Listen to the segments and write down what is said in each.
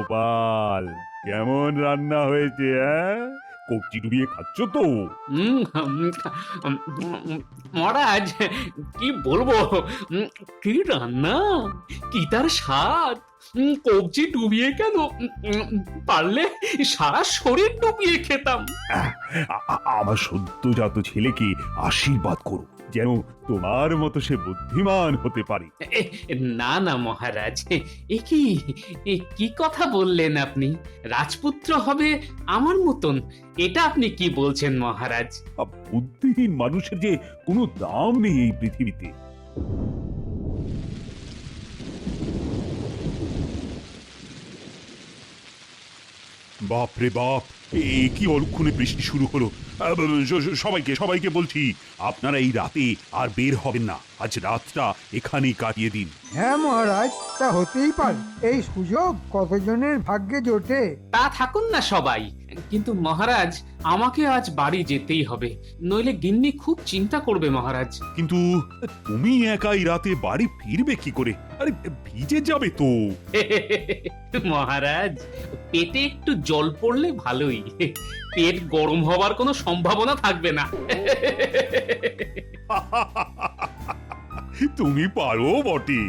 গোপাল, কেমন রান্না হয়েছে? কবজি ডুবিয়ে খাচ্ছ তো? উম, উম, মহারাজ, কি বলবো, কি রান্না, কি তার স্বাদ। কবজি ডুবিয়ে কেন, পারলে সারা শরীর ডুবিয়ে খেতাম। আমার সদ্যজাত ছেলেকে আশীর্বাদ করো, যেন তোমার মতো সে বুদ্ধিমান হতে পারে। না না মহারাজ, কি কথা বললেন আপনি? রাজপুত্র হবে আমার মতন, এটা আপনি কি বলছেন মহারাজ? বুদ্ধিহীন মানুষের যে কোনো দাম নেই এই পৃথিবীতে। বাপ রে বাপ, কি অলক্ষণে বৃষ্টি শুরু হলো! সবাইকে সবাইকে বলছি, আপনারা এই রাতে আর বের হবেন না। আজ রাতটা এখানেই কাটিয়ে দিন। হ্যাঁ মহারাজ, তা হতেই পারে। এই সুযোগ কতজনের ভাগ্যে জোটে। তা থাকুন না সবাই, কিন্তু মহারাজ আমাকে আজ বাড়ি যেতেই হবে, নইলে গিন্নি খুব চিন্তা করবে মহারাজ। কিন্তু তুমি একাই রাতে বাড়ি ফিরবে কি করে? আরে ভিজে যাবে তো। মহারাজ, পেটে একটু জল পড়লে ভালোই, পেট গরম হবার কোনো সম্ভাবনা থাকবে না। তুমি পারো বটে।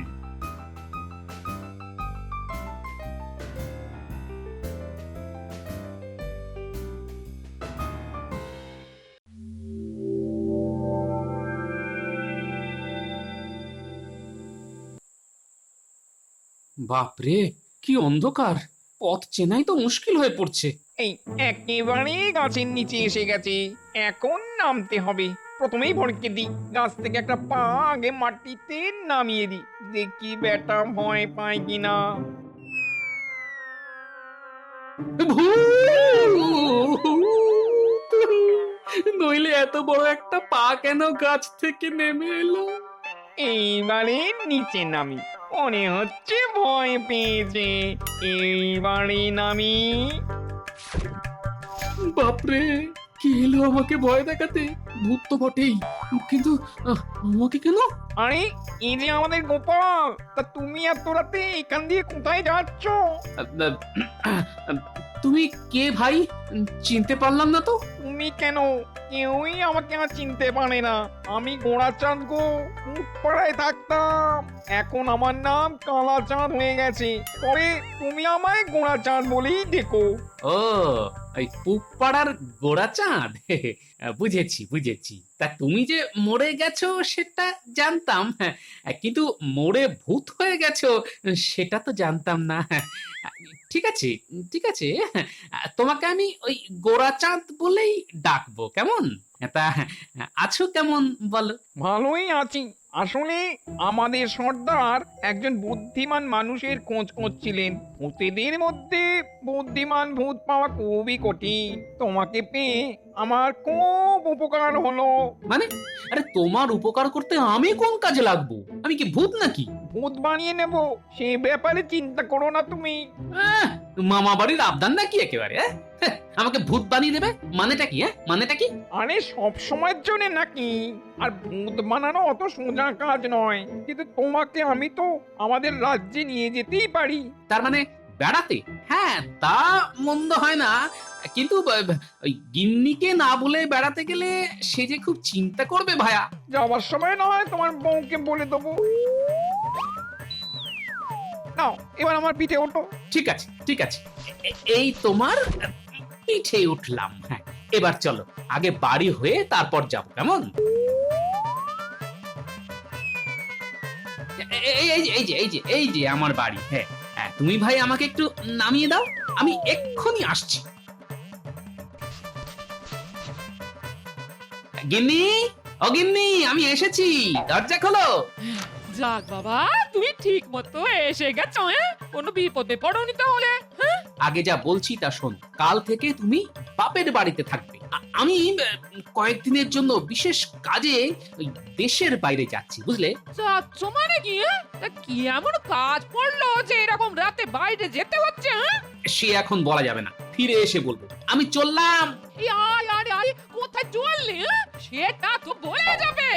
বাপরে, কি অন্ধকার, পথ চেনাই তো মুশকিল হয়ে পড়ছে। এই একেবারে গাছের নিচে এসে গেছে, এখন নামতে হবে। প্রথমেই ভড়কে দিই, গাছ থেকে একটা পা আগে মাটিতে নামিয়ে দিই, দেখি বেটা ভয় পায় কিনা। নইলে এত বড় একটা পা কেন গাছ থেকে নেমে এলো? এইবারে নিচে নামি, মনে হচ্ছে ভয় পেয়েছে। এইবারে নামি। বাপরে, কি এলো আমাকে ভয় দেখাতে? ভূত তো বটেই, কিন্তু আমাকে কেন? আরে, এই যে আমাদের গোপাল, তা তুমি এত রাতে এখান দিয়ে কোথায় যাচ্ছ? তুমি কে ভাই? চিনতে পারলাম না তো। তুমি কেন? কেউই আমাকে আর চিনতে পারে না। আমি গোড়াচাঁদ গো, পাড়ায় থাকতাম। এখন আমার নাম কালাচাঁদ হয়ে গেছে, তবে তুমি আমায় গোড়াচাঁদ বলেই ডেকো। ও, ওই পুপাড়ার গোড়াচাঁদ। বুঝেছি বুঝেছি। তা তুমি যে মরে গেছো সেটা জানতাম, কিন্তু মরে ভূত হয়ে গেছো সেটা তো জানতাম না। ঠিক আছে ঠিক আছে, তোমাকে আমি ওই গোড়াচাঁদ বলেই ডাকবো, কেমন? তা আছো কেমন বলো? ভালোই আছি। আসলে আমাদের সর্দার একজন বুদ্ধিমান মানুষের খোঁজ করছিলেন। ভূতেদের মধ্যে বুদ্ধিমান ভূত পাওয়া খুবই কঠিন। তোমাকে পেয়ে আমার খুব উপকার হলো। মানে, আরে তোমার উপকার করতে আমি কোন কাজে লাগবো? আমি কি ভূত নাকি? ভূত বানিয়ে নেব, সে ব্যাপারে চিন্তা করো না তুমি। মামা বাড়ির আবদান নাকি একেবারে? আমাকে ভূত বানিয়ে দেবে? মানেটা কি? মানেটা কি? আরে সব সময়ের জন্য নাকি? আর ভূত বানানো অত সোজা কাজ নয়, কিন্তু তোমাকে আমি তো আমাদের রাজ্যে নিয়ে যেতেই পারি। তার মানে বেড়াতে? হ্যাঁ, তা মন্দ হয় না, কিন্তু ওই গিন্নিকে না বলে বেড়াতে গেলে সে যে খুব চিন্তা করবে ভায়া। যাওয়ার সময় না হয় তোমার বউকে বলে দেবো। নাও, এবার আমার পিঠে ওঠো। ঠিক আছে ঠিক আছে, এই তোমার পিঠে উঠলাম। হ্যাঁ, এবার চলো, আগে বাড়ি হয়ে তারপর যাবো, কেমন? এই যে আমার বাড়ি। হ্যাঁ হ্যাঁ, তুমি ভাই আমাকে একটু নামিয়ে দাও, আমি এক্ষুনি আসছি। গিন্নি, ও গিন্নি, আমি এসেছি, দরজা খোলো। যাক বাবা, তুমি ঠিক মতো এসে গেছো। কোনো বিপদে পড়োনি তাহলে? আগে যা বলছি তা শোন, কাল থেকে তুমি বাপের বাড়িতে থাকবে। আমি কয়েকদিনের জন্য বিশেষ কাজে ওই দেশের বাইরে যাচ্ছি, বুঝলে? যাচ্ছ মানে কি? তা কি এমন কাজ পড়লো যে এরকম রাতে বাইরে যেতে হচ্ছে? সে এখন বলা যাবে না, ফিরে এসে বলবো। আমি চললাম। আরে আরে আরে, কোথায় চললি? সেটা তো বলে যাবে।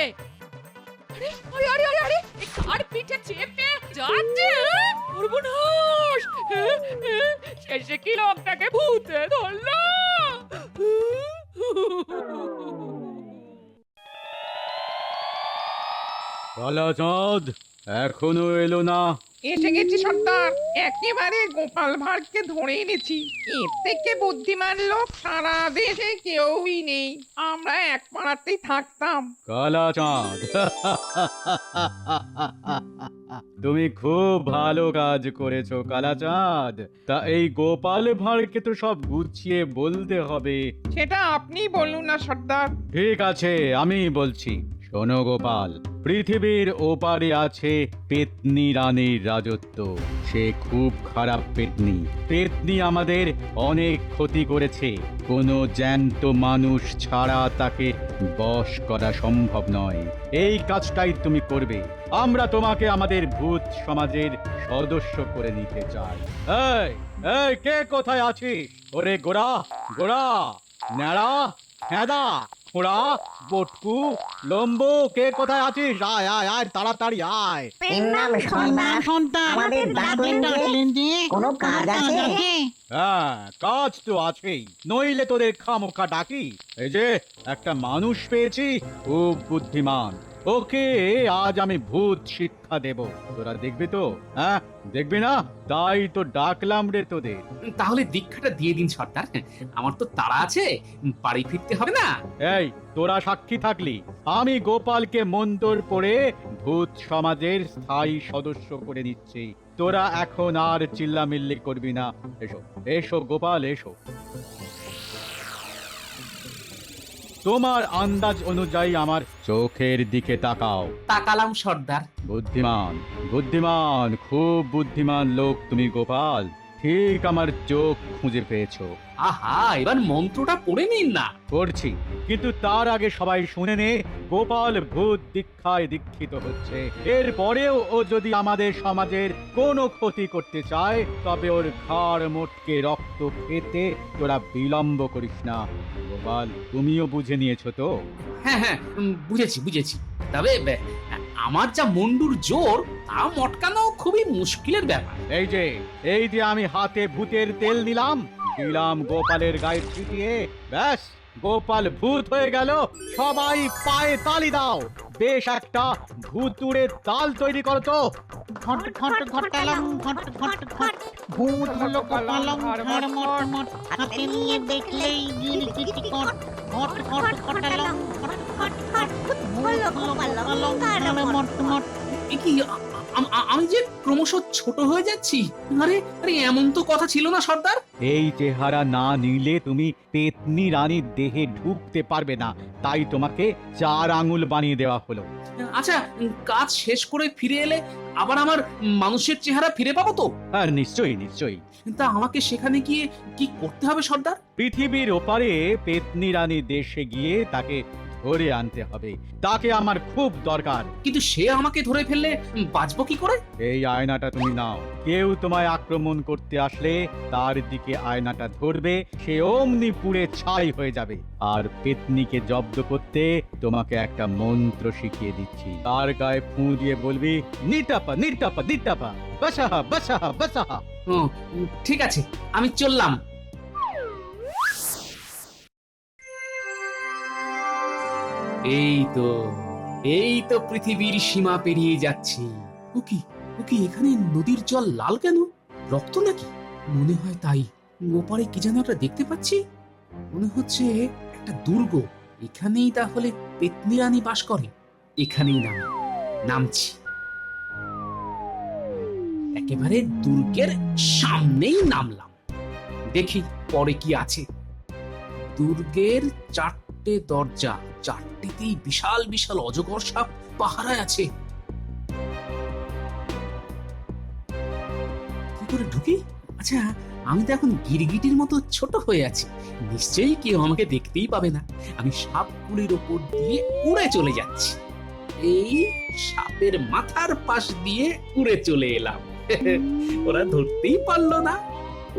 আরে আরে আরে আরে, এই কার পিঠে চেপে যাচ্ছে? সর্বনাশ! শেষে কি লোকটাকে ভূতে ধরলো? কালাচাঁদ এখনো এলো না। এসে গেছি সর্দার, একেবারে গোপাল ভাঁড়কে ধরে এনেছি। এর থেকে বুদ্ধিমান লোক সারা দেশে কেউই নেই। আমরা এক পাড়াতেই থাকতাম। কালাচাঁদ তুমি খুব ভালো কাজ করেছো কালাচাঁদ। তা এই গোপাল ভাঁড়কে তো সব গুছিয়ে বলতে হবে। সেটা আপনি বলুন না সর্দার। ঠিক আছে, আমি বলছি। শোনো গোপাল, পৃথিবীর ওপারে আছে পেতনি রানীর রাজত্ব। সে খুব খারাপ পেতনি। পেতনি আমাদের অনেক ক্ষতি করেছে। কোনো জ্যান্ত মানুষ ছাড়া তাকে বশ করা সম্ভব নয়। এই কাজটাই তুমি করবে। আমরা তোমাকে আমাদের ভূত সমাজের সদস্য করে নিতে চাই। এই এই কে কোথায় আছিস? ওরে গোড়া গোড়া, ন্যাড়া, হ্যাঁদা, খোড়া, বটকু, লম্বু, কে কোথায় আছিস? আয় আয় আয়, তাড়াতাড়ি আয়। নাম সন্তান আমাদের ডাকলেন যে কোনো কাজ আছে? হ্যাঁ, কাজ তো আছেই, নইলে তোদের খামোখা ডাকি। এই যে একটা মানুষ পেয়েছি, খুব বুদ্ধিমান। ওকে আজ আমি ভূত শিক্ষা দেব। তোরা দেখবি তো? হ্যাঁ, দেখবি না? তাই তো ডাকলাম রে তোদের। তাহলে দীক্ষাটা দিয়ে দিন সর্দার, আমার তো তাড়া আছে, বাড়ি ফিরতে হবে না। এই তোরা সাক্ষী থাকলি, আমি গোপালকে মন্তর পড়ে ভূত সমাজের স্থায়ী সদস্য করে নিচ্ছি। তোরা এখন আর চিল্লামিল্লি করবি না। এসো এসো গোপাল, এসো। তোমার আন্দাজ অনুযায়ী আমার চোখের দিকে তাকাও। তাকালাম সর্দার। বুদ্ধিমান, বুদ্ধিমান, খুব বুদ্ধিমান লোক তুমি গোপাল। ঠিক আমার চোখ খুঁজে পেয়েছো। আহা, এবার মন্ত্রটা পড়ে নিন না। করছি, কিন্তু তার আগে সবাই শুনে নে, গোপাল ভূত দীক্ষায় দীক্ষিত হচ্ছে। এরপরেও ও যদি আমাদের সমাজের কোনো ক্ষতি করতে চায়, তবে ওর ঘাড় মোটকে রক্ত খেতে তোরা বিলম্ব করিস না। গোপাল, তুমিও বুঝে নিয়েছো তো? হ্যাঁ হ্যাঁ, বুঝেছি বুঝেছি। তবে আমার যা মুন্ডুর জোর, তা মটকানো খুবই মুশকিলের ব্যাপার। এই যে আমি হাতে ভূতের তেল দিলাম গোপালের গায়ে ছিটিয়ে, ব্যাস গোপাল ভূত হয়ে গেল। সবাই পায়ে তালি দাও। বেশ একটা ভূতুড়ে তাল তৈরি করো তো। ঘট ঘট ঘটালম ঘট ঘট ঘট ভূত হলো কপালম ঘর মট মট হাতে নিয়ে দেখলেই গিরগিটি কট ঘট ঘট ঘটালম ঘট ঘট ঘট ভূত হলো কপালম ঘর মট মট। এ কি, আমি যে ক্রমশ ছোট হয়ে যাচ্ছি? আরে আরে, এমন তো কথা ছিল না সর্দার। এই চেহারা না নিলে তুমি পেতনি রানীর দেহে ঢুকতে পারবে না, তাই তোমাকে 4 আঙুল বানিয়ে দেওয়া হলো। আচ্ছা, কাজ শেষ করে ফিরে এলে আবার আমার মানুষের চেহারা ফিরে পাবো তো? আর নিশ্চয়ই নিশ্চয়ই। তা আমাকে সেখানে গিয়ে কি করতে হবে সর্দার? পৃথিবীর ওপারে পেতনি রানীর দেশে গিয়ে তাকে ধরে আনতে হবে। তাকে আমার খুব দরকার। কিন্তু সে আমাকে ধরে ফেললে বাঁচবো কি করে? এই আয়নাটা তুমি নাও। কেউ তোমায় আক্রমণ করতে আসলে তার দিকে আয়নাটা ধরবে, সে অমনি পুড়ে ছাই হয়ে যাবে। আর পেতনিকে জব্দ করতে তোমাকে একটা মন্ত্র শিখিয়ে দিচ্ছি। তার গায়ে ফু দিয়ে বলবি, নিটাপা নিটাপা নিটাপা, বাসাহা বাসাহা বাসাহা। ও, ঠিক আছে, আমি চললাম। এই তো পৃথিবীর সীমা পেরিয়ে যাচ্ছি। ও কি এখানে নদীর জল লাল কেন? রক্ত নাকি? মনে হয় তাই। ওপারে কি যেন একটা দেখতে পাচ্ছি। মনে হচ্ছে একটা দুর্গ। এখানেই তাহলে পেতনি রানী বাস করে। এখানেই নামছি। একেবারে দুর্গের সামনেই নামলাম। দেখি পরে কি আছে। দুর্গের 4টে দরজা, 4টিতেই বিশাল বিশাল অজগর সাপ পাহারায় আছে। কি করে ঢুকি? আচ্ছা, আমি তো এখন গিরগিটির মতো ছোট হয়ে আছি, নিশ্চয়ই কেউ আমাকে দেখতেই পাবে না। আমি সাপগুলির ওপর দিয়ে উড়ে চলে যাচ্ছি। এই সাপের মাথার পাশ দিয়ে উড়ে চলে এলাম। ওরা ধরতেই পারলো না।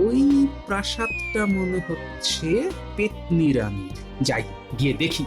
ওই প্রাসাদটা মনে হচ্ছে পেতনি রানীর। যাই, গিয়ে দেখি।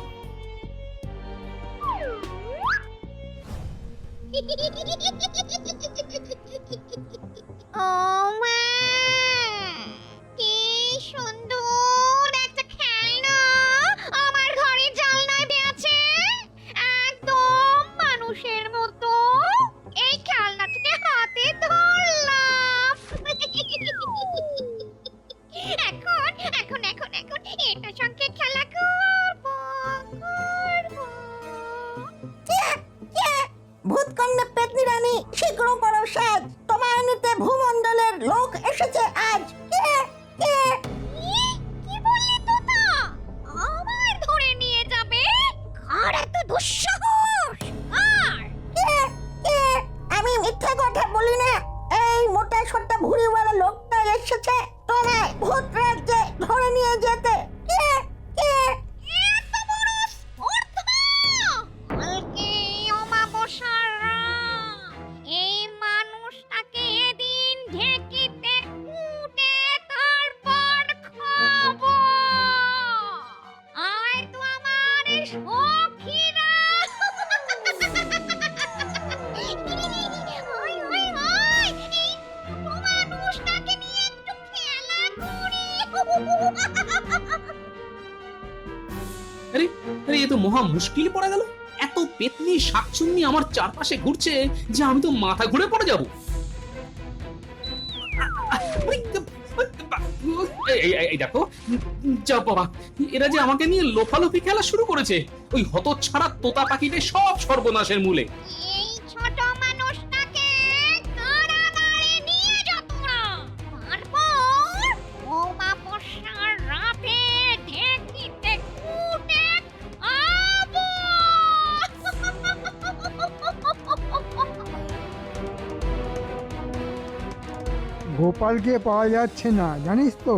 আরে সখীরা ওই ওই ওই এই মানুষটাকে নিয়ে একটু খেলা করি আরে আরে এ তো মহা মুশকিল পড়ে গেল। এত পেতনি শাকচুন্নি আমার চারপাশে ঘুরছে যে আমি তো মাথা ঘুরে পড়ে যাব। এই দেখো, যা বাবা, এরা যে আমাকে নিয়ে লোফালোফি খেলা শুরু করেছে। ওই হতচ্ছাড়া তোতা পাখিতে সব সর্বনাশের মূলে। এই ছোট মানুষটাকে কারাগারে নিয়ে যা তোরা। তারপর অমাবস্যার রাতে ঢেঁকিতে কুটে খাবো। গোপালকে পাওয়া যাচ্ছে না, জানিস তো?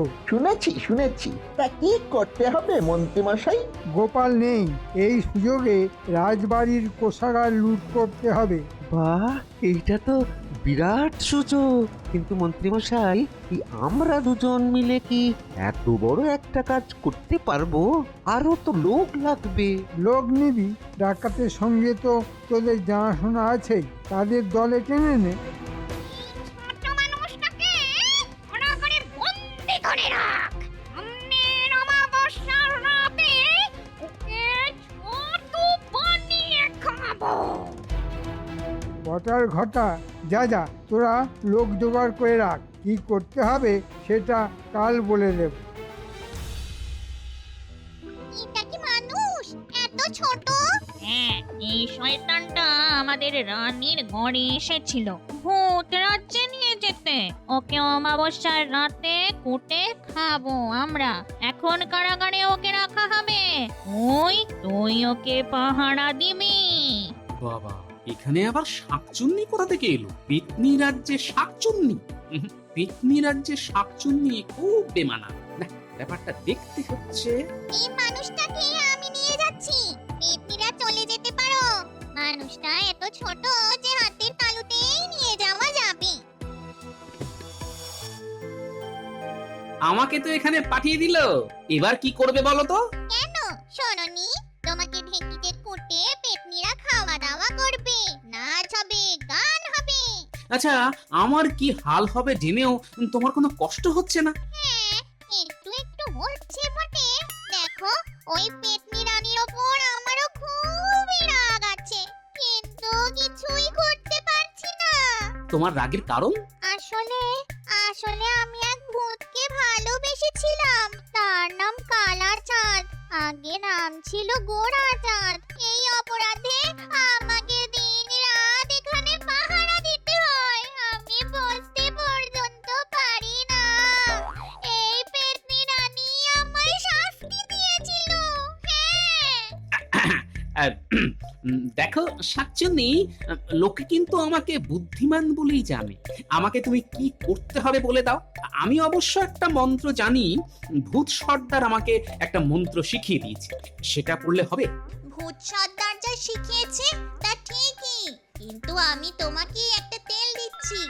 শুনেছি তা কি করতে হবে মন্ত্রীমশাই? গোপাল নেই, এই সুযোগে রাজবাড়ির কোষাগার লুট করতে হবে। বাহ, এইটা তো বিরাট সুযোগ। কিন্তু মন্ত্রীমশাই, এই আমরা দুজন মিলে কি এত বড় একটা কাজ করতে পারবো? আরো তো লোক লাগবে। লোক নিবি, ডাকাতের সঙ্গে তো তোদের জানাশোনা আছে, তাদের দলে টেনে নে। ছোট মানুষটাকে কারাগারে বন্দি করে রাখ। সামনের অমাবস্যার রাতে ওকে ছতু বানিয়ে খাবো। বটার ঘটা, যা যা, তোরা লোক জোগাড় করে রাখ। কি করতে হবে সেটা কাল বলে দেব। এটা কি মানুষ এত ছোট? হ্যাঁ, এই শয়তানটা আমাদের রানীর ঘরে এসেছিল ভূত রাজ্যে নিয়ে যেতে। ওকে অমাবস্যার রাতে কুটে খাবো আমরা। এখন কারাগারে ওকে রাখা হবে। ওই তুই ওকে পাহারা দিবি। বাবা, এখানে আবার শাকচুন্নি কোথা থেকে এলো? পেতনি রাজ্যে শাকচুন্নি? পেতনি রাজ্যে শাকচুন্নি খুব বেমানা। না, ব্যাপারটা দেখতে হচ্ছে। এই মানুষটাকে আমি নিয়ে যাচ্ছি, পেতনিরা চলে যেতে পারো। মানুষটা এত ছোট যে হাতের তালুতেই নিয়ে যাওয়া যাবে। আমাকে তো এখানে পাঠিয়ে দিল, এবার কি করবে বলো তো? কেন শোনোনি? তোমাকে ঢেঁকিতে কুটে পেতনিরা খাওয়া দাওয়া করবে, নাচ হবে, গান হবে। আচ্ছা, আমার কি হাল হবে জেনেও তোমার কোনো কষ্ট হচ্ছে না? হ্যাঁ, একটু একটু হচ্ছে বটে। দেখো, ওই পেতনি রানীর ওপর আমারও খুবই রাগ আছে, কিন্তু কিছুই করতে পারছি না। তোমার রাগের কারণ? আসলে আসলে আমি এক ভূতকে ভালোবেসেছিলাম। তার নাম কালা চাঁদ, আগে নাম ছিল গোড়া চাঁদ। এই অপরাধে আমাকে দিন রাত এখানে পাহারা দিতে হয়। আমি বসতে পর্যন্ত পারি না। এই পেতনি রানী আমায় শাস্তি দিয়েছিল। হ্যাঁ, দেখো শাকচুন্নি, লোকে কিন্তু আমাকে বুদ্ধিমান বলেই জানে। আমাকে তুমি কি করতে হবে বলে দাও। আমি অবশ্য একটা মন্ত্র জানি। ভূত সর্দার আমাকে একটা মন্ত্র শিখিয়ে দিয়েছে, সেটা পড়লে হবে। ভূত সর্দার যা শিখিয়েছে তা ঠিকই, কিন্তু আমি তোমাকে একটা তেল দিচ্ছি।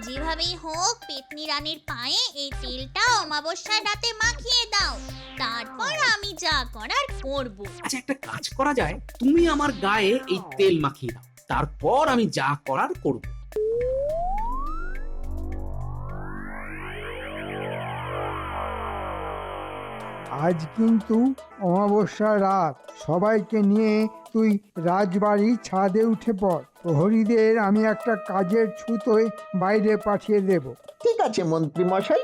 যেভাবেই হোক পেতনি রানীর পায়ে এই তেলটা অমাবস্যার রাতে মাখিয়ে দাও। তারপর আমি যা করার করব। আচ্ছা, একটা কাজ করা যায়, তুমি আমার গায়ে এই তেল মাখিয়ে দাও, তারপর আমি যা করার করব। আজ কিন্তু অমাবস্যা রাত, সবাইকে নিয়ে তুই রাজবাড়ির ছাদে উঠে পড়। প্রহরীদের আমি একটা কাজের ছুতোয় বাইরে পাঠিয়ে দেব। ঠিক আছে মন্ত্রীমশাই।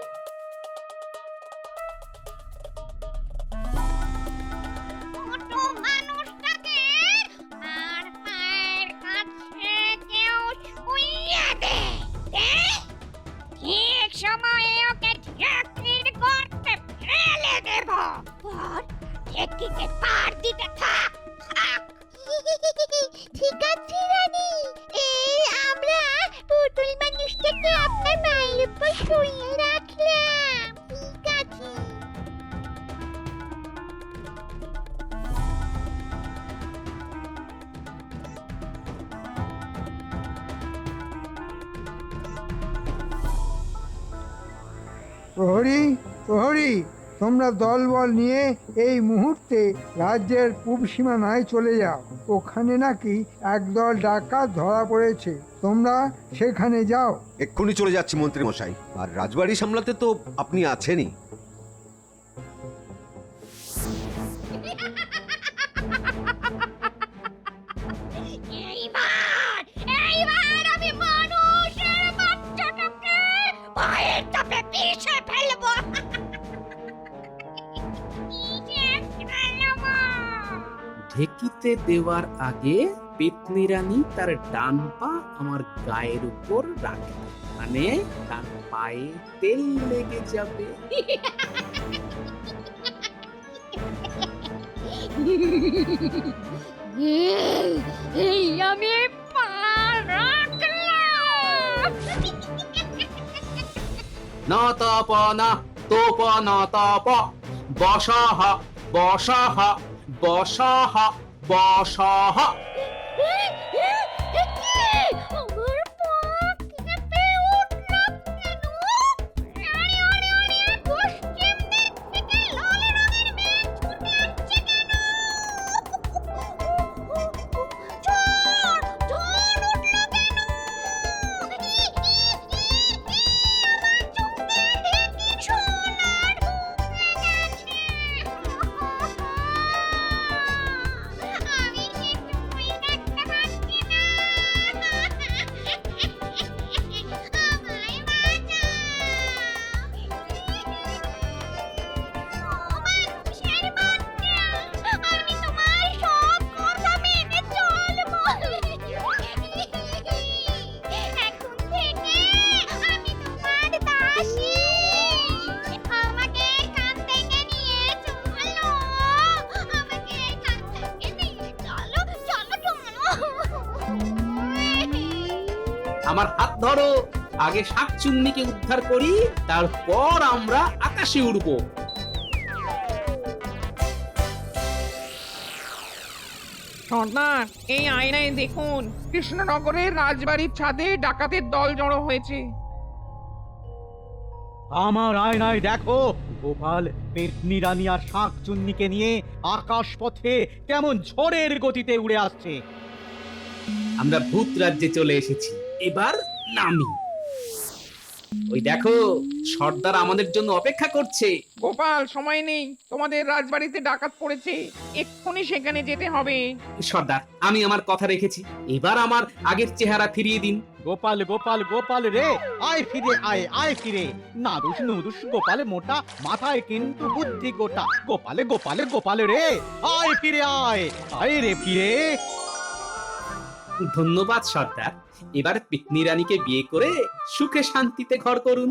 ছোট মানুষটাকে আর পায়ের কাছে কেউ ছুঁয়ে দে। ঠিক সময়ে ওকে ঢেকির গর্তে ফেলে দেব। পর ঢেকিতে পার দিতে থাক। ঠিক আছে রানী, এই আমরা পুতুল মানুষটাকে আপনার মায়ের উপর শুইয়ে রাখলাম। ঠিক আছে। প্রহরী, প্রহরী, তোমরা দলবল নিয়ে এই মুহূর্তে রাজ্যের পূব সীমানায় চলে যাও। ওখানে নাকি একদল ডাকাত ধরা পড়েছে, তোমরা সেখানে যাও। এক্ষুনি চলে যাচ্ছি মন্ত্রী মশাই, আর রাজবাড়ি সামলাতে তো আপনি আছেনই। এইবার আমি মানুষের বাচ্চাটাকে পায়ের চাপে পিষে ফেলবো। ঢেকিতে দেওয়ার আগে পেতনি রানী তার ডান পা আমার গায়ের উপর রাখে, মানে তার পায়ে তেল লেগে যাবে। এই আমি পা রাখলাম। না তপ না তোপ না তপ বসহ বসহ বসহ বসহ। আমার পা কেঁপে উঠল কেন? আরে আরে আরে, পশ্চিম দিক থেকে লাল রঙের মেঘ ছুটে আসছে কেন? ঝড় ঝড় উঠল কেন? আমার চোখে দেখি সোনার হয়ে গেছে। আমি কিছুই দেখতে পাচ্ছি না। আমায় বাঁচাও। মানুষের বাচ্চা, আমি তোমার সব কথা মেনে চলবো। এখন থেকে আমি তোমার দাসী। আমাকে এখান থেকে নিয়ে চলো। আমাকে এখান থেকে নিয়ে চলো, চলো, চলো। আমার হাত ধরো, আগে শাকচুন্নিকে উদ্ধার করি, তারপর আমরা আকাশে উড়বো। সর্দার, এই আয়নায় দেখুন, কৃষ্ণনগরের রাজবাড়ির ছাদে ডাকাতের দল জড়ো হয়েছে। আমার আয়নায় দেখো গোপাল পেতনি রানী আর শাঁকচুন্নিকে নিয়ে আকাশ পথে কেমন ঝড়ের গতিতে উড়ে আসছে। আমরা ভূত রাজ্যে চলে এসেছি, এবার নামি। ওই দেখো, সর্দার আমাদের জন্য অপেক্ষা করছে। গোপাল, সময় নেই, তোমাদের রাজবাড়িতে ডাকাত পড়েছে, এক্ষুনি সেখানে যেতে হবে। সর্দার, আমি আমার কথা রেখেছি, এবার আমার আগের চেহারা ফিরিয়ে দিন। গোপাল গোপাল গোপাল রে, আয় ফিরে আয়, আয় ফিরে। নাদুস নুদুস গোপাল মোটা, মাথায় কিন্তু বুদ্ধি গোটা। গোপালে গোপালে গোপাল রে, আয় ফিরে আয়, আয় রে ফিরে। ধন্যবাদ সর্দার, এবার পেতনি রানীকে বিয়ে করে সুখে শান্তিতে ঘর করুন।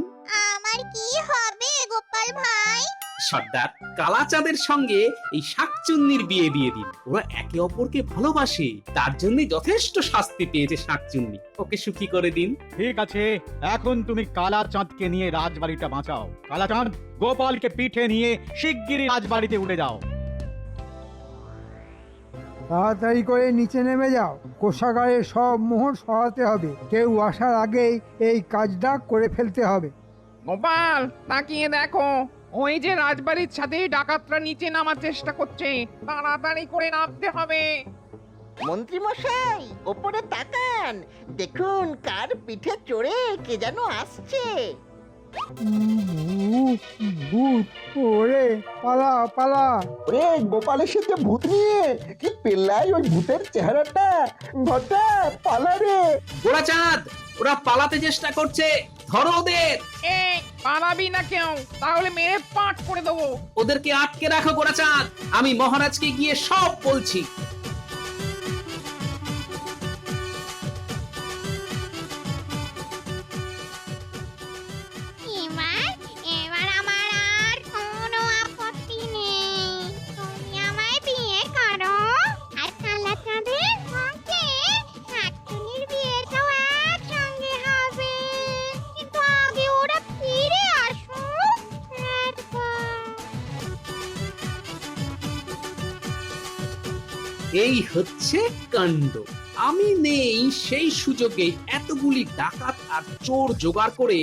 আমার কি হবে গোপাল ভাই? সর্দার, কালাচাঁদের সঙ্গে এই শাকচুন্নির বিয়ে দিয়ে দিন। ওরা একে অপরকে ভালোবাসে, তার জন্য যথেষ্ট শাস্তি পেয়েছে শাকচুন্নি। ওকে সুখী করে দিন। ঠিক আছে, এখন তুমি কালাচাঁদকে নিয়ে রাজবাড়িটা বাঁচাও। কালাচাঁদ, গোপালকে পিঠে নিয়ে শিগগিরই রাজবাড়িতে উঠে যাও। তাড়াতাড়ি করে নিচে নেমে যাও, কোষাগারের সব মোহর সরাতে হবে। কেউ আসার আগেই এই কাজটা করে ফেলতে হবে। গোপাল, তাকিয়ে দেখো, ওই যে রাজবাড়ির ছাদে ডাকাতরা নিচে নামার চেষ্টা করছে, তাড়াতাড়ি করে নামতে হবে। মন্ত্রী মশাই, ওপরে তাকান, দেখুন কার পিঠে চড়ে কে যেন আসছে। ভূত, ভূত, ওরে পালা পালা। ওরে গোপাল এসেছে ভূত নিয়ে, কি পেল্লাই ওই ভূতের চেহারাটা। ঘটা পালা রে। গোরাচাঁদ, ওরা পালাতে চেষ্টা করছে, ধরো ওদের। এই, পালাবি না কেউ, তাহলে মেরে পাট করে দেবো। ওদেরকে আটকে রাখো গোরাচাঁদ, আমি মহারাজকে গিয়ে সব বলছি। এবার আমার আর কোনো আপত্তি নেই। তুমি আমায় বিয়ে করো, আর কালাচাঁদের সঙ্গে শাকচুন্নির বিয়েটাও একসঙ্গে হবে। কিন্তু আগে ওরা ফিরে আসুক একবার। এই হচ্ছে কাণ্ড। আমি নেই সেই সুযোগে এতগুলি ডাকাত আর চোর জোগাড় করে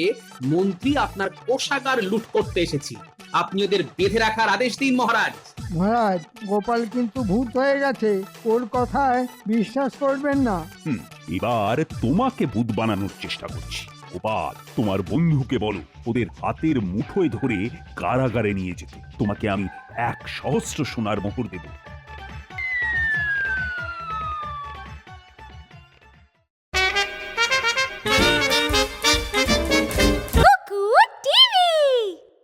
মন্ত্রী আপনার কোষাগার লুট করতে এসেছি। আপনি ওদের বেঁধে রাখার আদেশ দিন মহারাজ। মহারাজ, গোপাল কিন্তু ভূত হয়ে গেছে, ওর কথায় বিশ্বাস করবেন না। এবার তোমাকে ভূত বানানোর চেষ্টা করছি। গোপাল, তোমার বন্ধুকে বলো ওদের হাতের মুঠোয় ধরে কারাগারে নিয়ে যেতে। তোমাকে আমি 1 সহস্র সোনার মোহর দেব।